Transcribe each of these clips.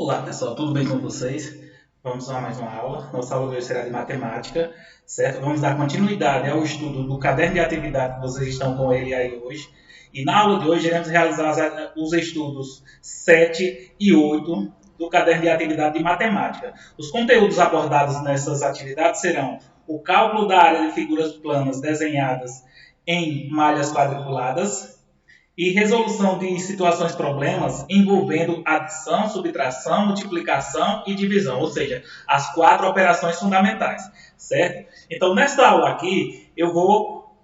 Olá pessoal, tudo bem com vocês? Vamos a mais uma aula. Nossa aula de hoje será de matemática, certo? Vamos dar continuidade ao estudo do caderno de atividade que vocês estão com ele aí hoje. E na aula de hoje iremos realizar os estudos 7 e 8 do caderno de atividade de matemática. Os conteúdos abordados nessas atividades serão o cálculo da área de figuras planas desenhadas em malhas quadriculadas, e resolução de situações problemas envolvendo adição, subtração, multiplicação e divisão, ou seja, as 4 operações fundamentais, certo? Então, nesta aula aqui, eu vou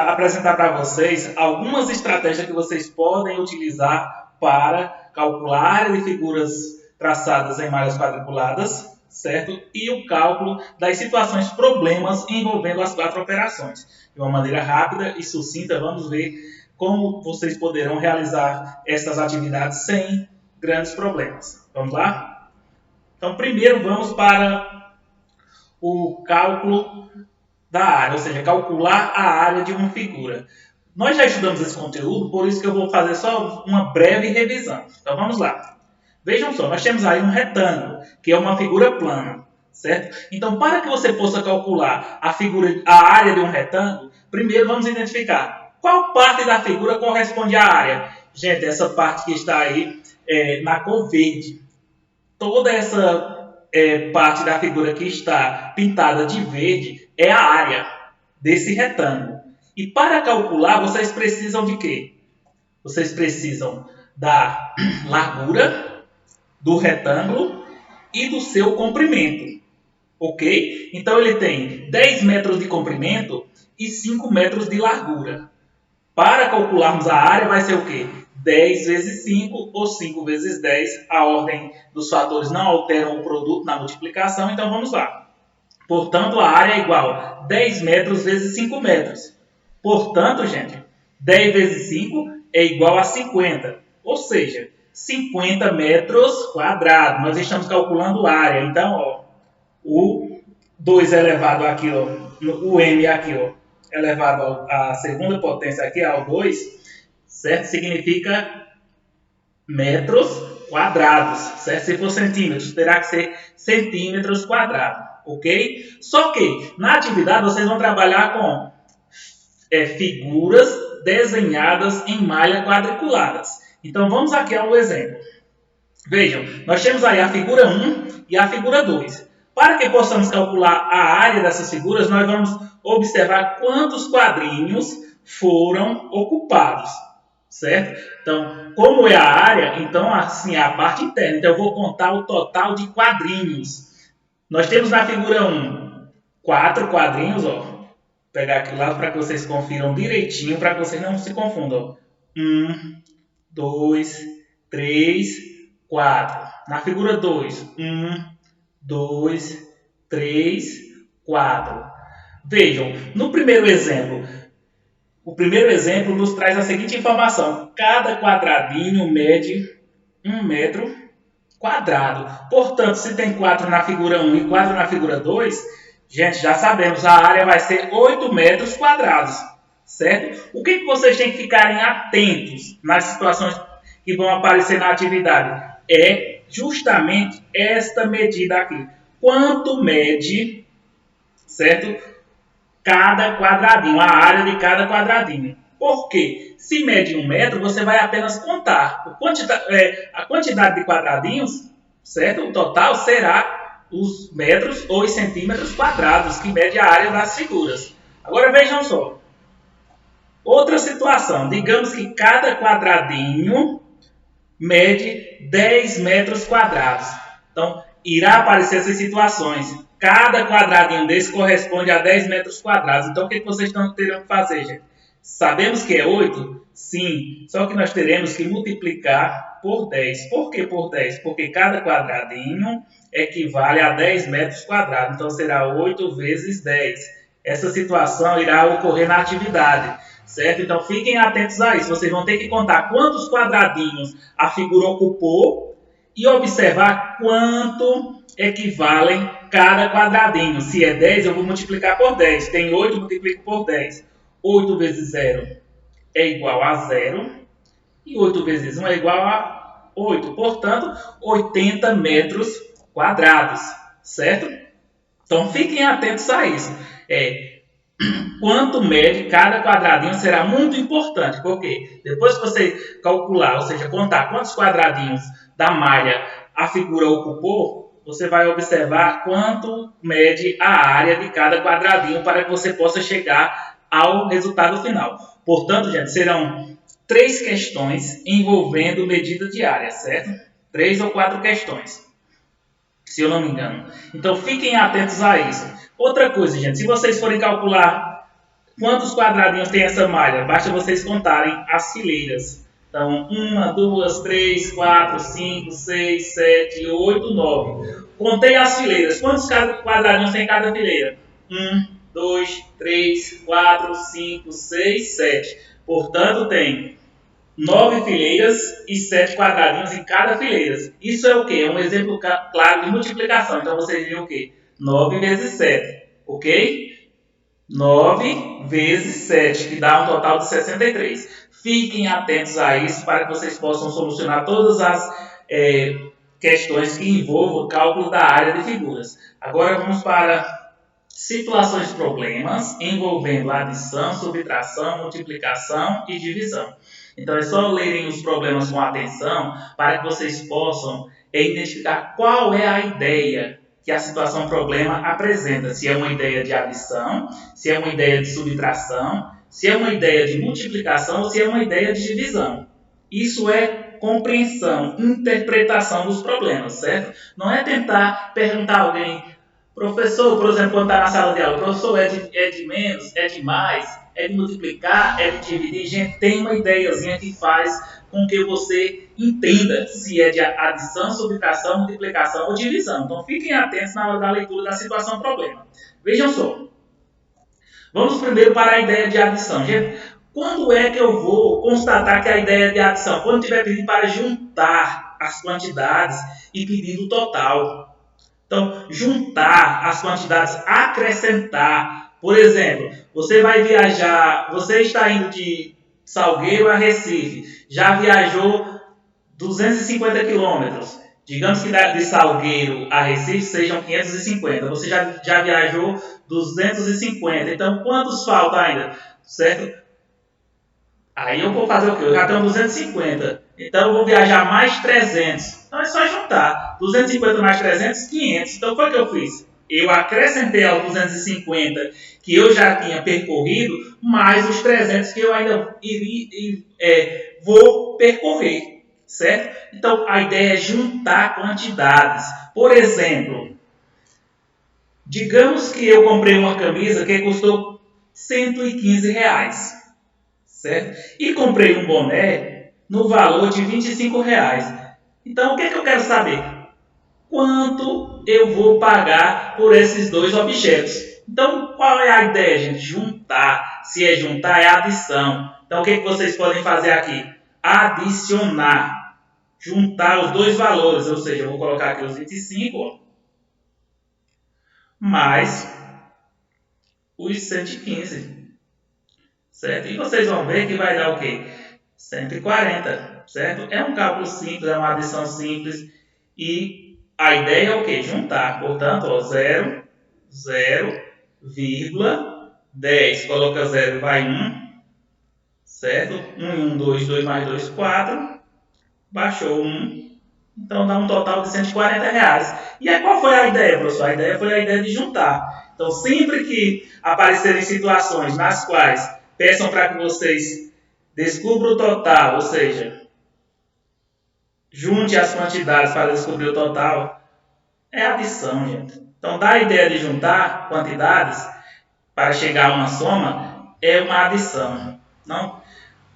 apresentar para vocês algumas estratégias que vocês podem utilizar para calcular a área de figuras traçadas em malhas quadriculadas, certo? E o cálculo das situações problemas envolvendo as 4 operações. De uma maneira rápida e sucinta, vamos ver como vocês poderão realizar essas atividades sem grandes problemas. Vamos lá? Então, primeiro vamos para o cálculo da área, ou seja, calcular a área de uma figura. Nós já estudamos esse conteúdo, por isso que eu vou fazer só uma breve revisão. Então, vamos lá. Vejam só, nós temos aí um retângulo, que é uma figura plana, certo? Então, para que você possa calcular a área de um retângulo, primeiro vamos identificar qual parte da figura corresponde à área. Gente, essa parte que está aí na cor verde. Toda essa parte da figura que está pintada de verde é a área desse retângulo. E para calcular, vocês precisam de quê? Vocês precisam da largura do retângulo e do seu comprimento, ok? Então, ele tem 10 metros de comprimento e 5 metros de largura. Para calcularmos a área, vai ser o quê? 10 vezes 5 ou 5 vezes 10. A ordem dos fatores não alteram o produto na multiplicação, então vamos lá. Portanto, a área é igual a 10 metros vezes 5 metros. Portanto, gente, 10 vezes 5 é igual a 50, ou seja, 50 metros quadrados. Nós estamos calculando a área. Então, ó, o 2 elevado aqui, ó, o m aqui, ó, elevado à segunda potência aqui, ao 2, certo? Significa metros quadrados, certo? Se for centímetros, terá que ser centímetros quadrados, ok? Só que, na atividade, vocês vão trabalhar com figuras desenhadas em malhas quadriculadas. Então, vamos aqui ao exemplo. Vejam, nós temos aí a figura 1 e a figura 2. Para que possamos calcular a área dessas figuras, nós vamos observar quantos quadrinhos foram ocupados, certo? Então, como é a área, então assim é a parte interna. Então, eu vou contar o total de quadrinhos. Nós temos na figura 1 4 quadrinhos, ó. Vou pegar aqui lá para que vocês confiram direitinho, para que vocês não se confundam. 1, 2, 3, 4. Na figura 2, 1, 2, 3, 4. Vejam, no primeiro exemplo, o primeiro exemplo nos traz a seguinte informação. Cada quadradinho mede 1 metro quadrado. Portanto, se tem 4 na figura 1 e 4 na figura 2, gente, já sabemos, a área vai ser 8 metros quadrados. Certo? O que vocês têm que ficarem atentos nas situações que vão aparecer na atividade? É justamente esta medida aqui. Quanto mede, certo? Cada quadradinho, a área de cada quadradinho. Por quê? Se mede 1 metro, você vai apenas contar. A quantidade de quadradinhos, certo? O total será os metros ou os centímetros quadrados, que mede a área das figuras. Agora vejam só. Outra situação, digamos que cada quadradinho mede 10 metros quadrados. Então, irá aparecer essas situações. Cada quadradinho desse corresponde a 10 metros quadrados. Então, o que vocês terão que fazer, gente? Sabemos que é 8? Sim, só que nós teremos que multiplicar por 10. Por que por 10? Porque cada quadradinho equivale a 10 metros quadrados. Então, será 8 vezes 10. Essa situação irá ocorrer na atividade. Certo? Então, fiquem atentos a isso. Vocês vão ter que contar quantos quadradinhos a figura ocupou e observar quanto equivalem cada quadradinho. Se é 10, eu vou multiplicar por 10. Tem 8, multiplico por 10. 8 vezes 0 é igual a 0. E 8 vezes 1 é igual a 8. Portanto, 80 metros quadrados, certo? Então, fiquem atentos a isso. Quanto mede cada quadradinho será muito importante, porque depois que você calcular, ou seja, contar quantos quadradinhos da malha a figura ocupou, você vai observar quanto mede a área de cada quadradinho para que você possa chegar ao resultado final. Portanto, gente, serão 3 questões envolvendo medida de área, certo? 3 ou 4 questões, se eu não me engano. Então, fiquem atentos a isso. Outra coisa, gente, se vocês forem calcular quantos quadradinhos tem essa malha, basta vocês contarem as fileiras. Então, 1, 2, 3, 4, 5, 6, 7, 8, 9. Contei as fileiras. Quantos quadradinhos tem em cada fileira? 1, 2, 3, 4, 5, 6, 7. Portanto, tem 9 fileiras e 7 quadradinhos em cada fileira. Isso é o quê? É um exemplo claro de multiplicação. Então, vocês viram o quê? 9 vezes 7. Ok? 9 vezes 7, que dá um total de 63. Fiquem atentos a isso para que vocês possam solucionar todas as questões que envolvam o cálculo da área de figuras. Agora vamos para situações de problemas envolvendo adição, subtração, multiplicação e divisão. Então é só lerem os problemas com atenção para que vocês possam identificar qual é a ideia que a situação problema apresenta. Se é uma ideia de adição, se é uma ideia de subtração, se é uma ideia de multiplicação ou se é uma ideia de divisão. Isso é compreensão, interpretação dos problemas, certo? Não é tentar perguntar a alguém, professor, por exemplo, quando está na sala de aula, professor, é de menos, é de mais, é de multiplicar, é de dividir. Gente, tem uma ideiazinha que faz com que você entenda se é de adição, subtração, multiplicação ou divisão. Então, fiquem atentos na hora da leitura da situação problema. Vejam só. Vamos primeiro para a ideia de adição. Gente, quando é que eu vou constatar que a ideia é de adição? Quando tiver pedido para juntar as quantidades e pedido o total. Então, juntar as quantidades, acrescentar. Por exemplo, você vai viajar, você está indo de Salgueiro a Recife, já viajou 250 quilômetros. Digamos que de Salgueiro a Recife sejam 550. Você já viajou 250. Então, quantos faltam ainda? Certo? Aí eu vou fazer o quê? Eu já tenho 250. Então, eu vou viajar mais 300. Então, é só juntar. 250 mais 300, 500. Então, foi o que eu fiz? Eu acrescentei aos 250 que eu já tinha percorrido, mais os 300 que eu ainda vou percorrer. Certo? Então, a ideia é juntar quantidades. Por exemplo, digamos que eu comprei uma camisa que custou R$115. Certo? E comprei um boné no valor de R$25. Então, o que eu quero saber? Quanto eu vou pagar por esses dois objetos? Então, qual é a ideia, gente? Juntar. Se é juntar, é adição. Então, o que vocês podem fazer aqui? Adicionar. Juntar os dois valores. Ou seja, eu vou colocar aqui os 25, ó, mais os 115. Certo? E vocês vão ver que vai dar o quê? 140, certo? É um cálculo simples, é uma adição simples. E a ideia é o quê? Juntar. Portanto, ó, 0, 0, 10. Coloca 0, vai 1. Certo? 1 e 1, 2, 2 mais 2, 4. Baixou 1. Então, dá um total de R$140. E aí, qual foi a ideia, professor? A ideia foi a ideia de juntar. Então, sempre que aparecerem situações nas quais peçam para que vocês descubram o total, ou seja, junte as quantidades para descobrir o total, é adição, gente. Então, da ideia de juntar quantidades para chegar a uma soma, é uma adição. Não?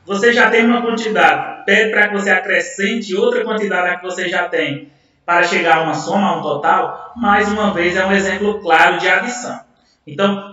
Você já tem uma quantidade, pede para que você acrescente outra quantidade à que você já tem para chegar a uma soma, a um total, mais uma vez é um exemplo claro de adição. Então,